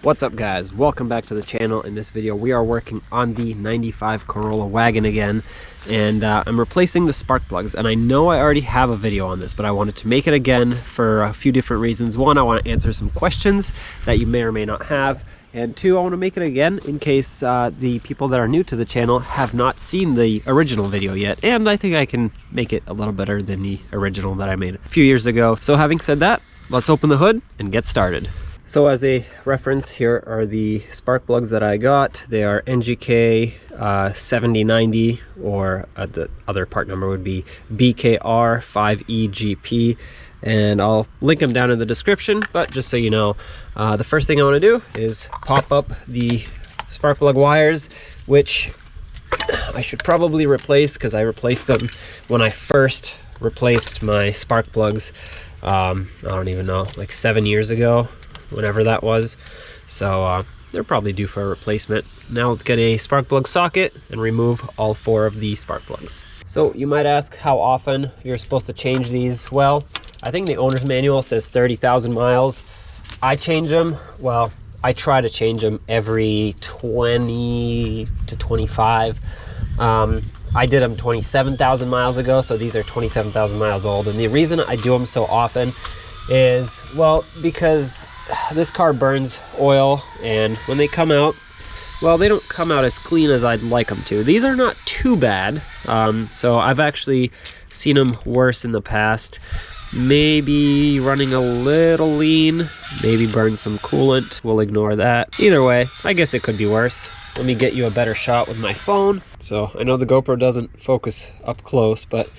What's up guys, welcome back to the channel. In this video we are working on the 95 Corolla wagon again, and I'm replacing the spark plugs. And I know I already have a video on this, but I wanted to make it again for a few different reasons. One, I want to answer some questions that you may or may not have, and two, I want to make it again in case the people that are new to the channel have not seen the original video yet, and I think I can make it a little better than the original that I made a few years ago. So having said that, let's open the hood and get started. So as a reference, here are the spark plugs that I got. They are NGK 7090, or the other part number would be BKR 5EGP, and I'll link them down in the description. But just so you know, the first thing I want to do is pop up the spark plug wires, which I should probably replace because I replaced them when I first replaced my spark plugs. I don't even know, like 7 years ago, whenever that was. So they're probably due for a replacement. Now let's get a spark plug socket and remove all 4 of the spark plugs. So you might ask how often you're supposed to change these. Well, I think the owner's manual says 30,000 miles. I change them, well, I try to change them every 20 to 25. I did them 27,000 miles ago, so these are 27,000 miles old. And the reason I do them so often is, well, because this car burns oil, and when they come out, well, they don't come out as clean as I'd like them to. These are not too bad. So I've actually seen them worse in the past. Maybe running a little lean, maybe burn some coolant. We'll ignore that. Either way, I guess it could be worse. Let me get you a better shot with my phone. So I know the GoPro doesn't focus up close, but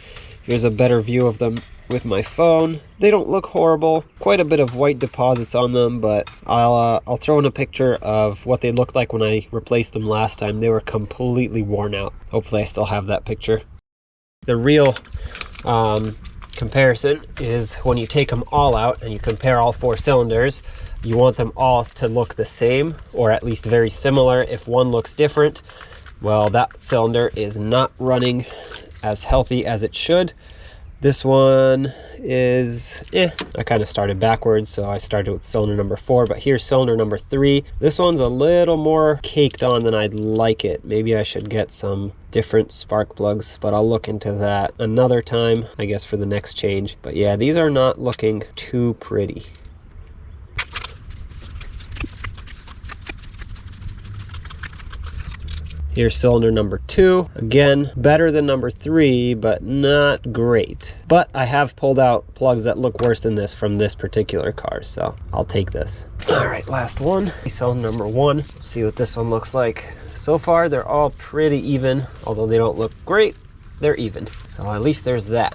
here's a better view of them with my phone. They don't look horrible. Quite a bit of white deposits on them, but I'll throw in a picture of what they looked like when I replaced them last time. They were completely worn out. Hopefully I still have that picture. The real comparison is when you take them all out and you compare all 4 cylinders. You want them all to look the same, or at least very similar. If one looks different, well, that cylinder is not running as healthy as it should. This one is, I kind of started backwards, so I started with cylinder number 4, but here's cylinder number 3. This one's a little more caked on than I'd like it. Maybe I should get some different spark plugs, but I'll look into that another time, I guess, for the next change. But yeah, these are not looking too pretty. Here's cylinder number 2. Again, better than number 3, but not great. But I have pulled out plugs that look worse than this from this particular car, so I'll take this. All right, last one. Cylinder number 1. Let's see what this one looks like. So far, they're all pretty even. Although they don't look great, they're even. So at least there's that.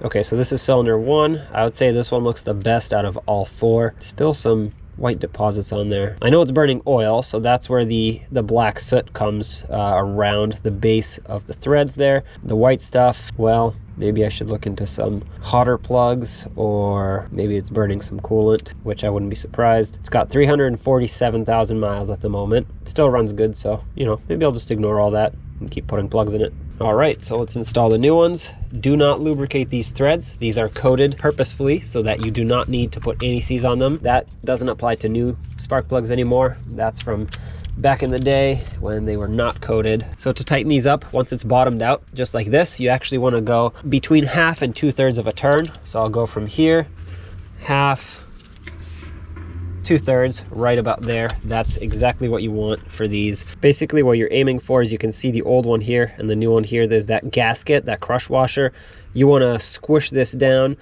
Okay, so this is cylinder 1. I would say this one looks the best out of all 4. Still some white deposits on there. I know it's burning oil, so that's where the black soot comes around the base of the threads there. The white stuff, well, maybe I should look into some hotter plugs, or maybe it's burning some coolant, which I wouldn't be surprised. It's got 347,000 miles at the moment. It still runs good, so, you know, maybe I'll just ignore all that and keep putting plugs in it. All right, so let's install the new ones. Do not lubricate these threads. These are coated purposefully so that you do not need to put anti-seize on them. That doesn't apply to new spark plugs anymore. That's from back in the day when they were not coated. So to tighten these up, once it's bottomed out, just like this, you actually want to go between 1/2 and 2/3 of a turn. So I'll go from here, 1/2, 2/3, right about there. That's exactly what you want for these. Basically what you're aiming for is, you can see the old one here and the new one here. There's that gasket, that crush washer. You want to squish this down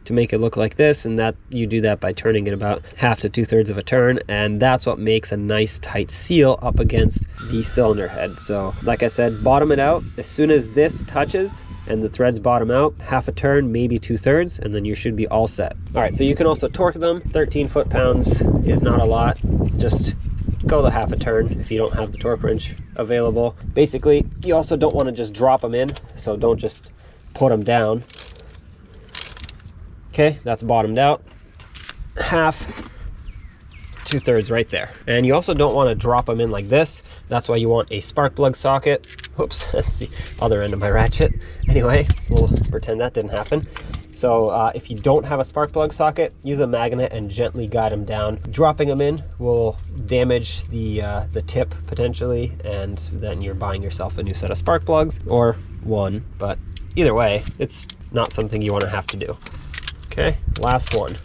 to make it look like this, and that you do that by turning it about 1/2 to 2/3 of a turn, and that's what makes a nice tight seal up against the cylinder head. So like I said, bottom it out as soon as this touches and the threads bottom out, 1/2 a turn, maybe 2/3, and then you should be all set. All right, so you can also torque them. 13 foot-pounds is not a lot. Just go the 1/2 a turn if you don't have the torque wrench available. Basically, you also don't want to just drop them in, so don't just put them down. Okay, that's bottomed out. 1/2, 2/3 right there. And you also don't want to drop them in like this. That's why you want a spark plug socket. Oops, that's the other end of my ratchet. Anyway, we'll pretend that didn't happen. So if you don't have a spark plug socket, use a magnet and gently guide them down. Dropping them in will damage the tip potentially, and then you're buying yourself a new set of spark plugs, or one, but either way, it's not something you want to have to do. Okay, last one.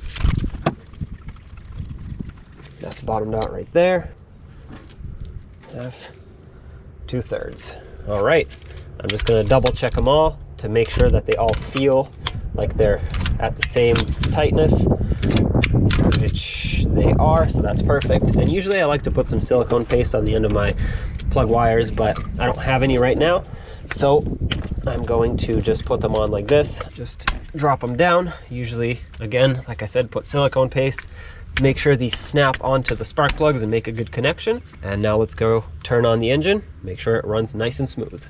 That's bottomed out right there. F 2/3. All right, I'm just going to double check them all to make sure that they all feel like they're at the same tightness, which they are, so that's perfect. And usually I like to put some silicone paste on the end of my plug wires, but I don't have any right now, so I'm going to just put them on like this. Just drop them down. Usually, again, like I said, put silicone paste. Make sure these snap onto the spark plugs and make a good connection. And now let's go turn on the engine, make sure it runs nice and smooth.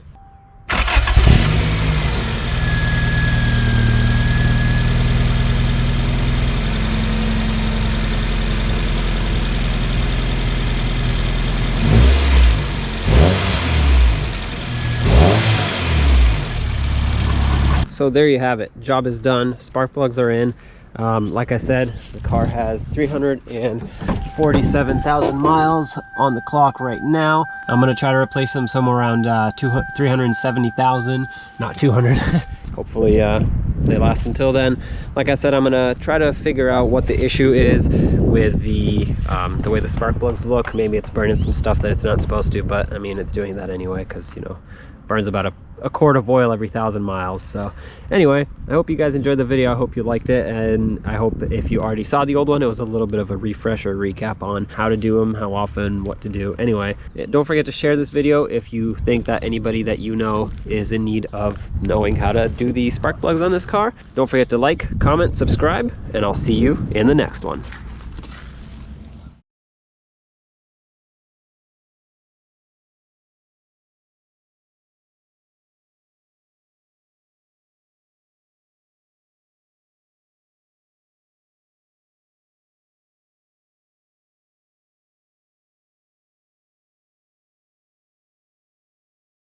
So there you have it. Job is done. Spark plugs are in. Like I said, the car has 347,000 miles on the clock right now. I'm going to try to replace them somewhere around 370,000, not 200. Hopefully they last until then. Like I said, I'm going to try to figure out what the issue is with the way the spark plugs look. Maybe it's burning some stuff that it's not supposed to, but I mean, it's doing that anyway because, you know, burns about a quart of oil every 1,000 miles. So anyway, I hope you guys enjoyed the video. I hope you liked it, and I hope if you already saw the old one, it was a little bit of a refresher recap on how to do them, how often, what to do. Anyway, don't forget to share this video if you think that anybody that you know is in need of knowing how to do the spark plugs on this car. Don't forget to like, comment, subscribe, and I'll see you in the next one.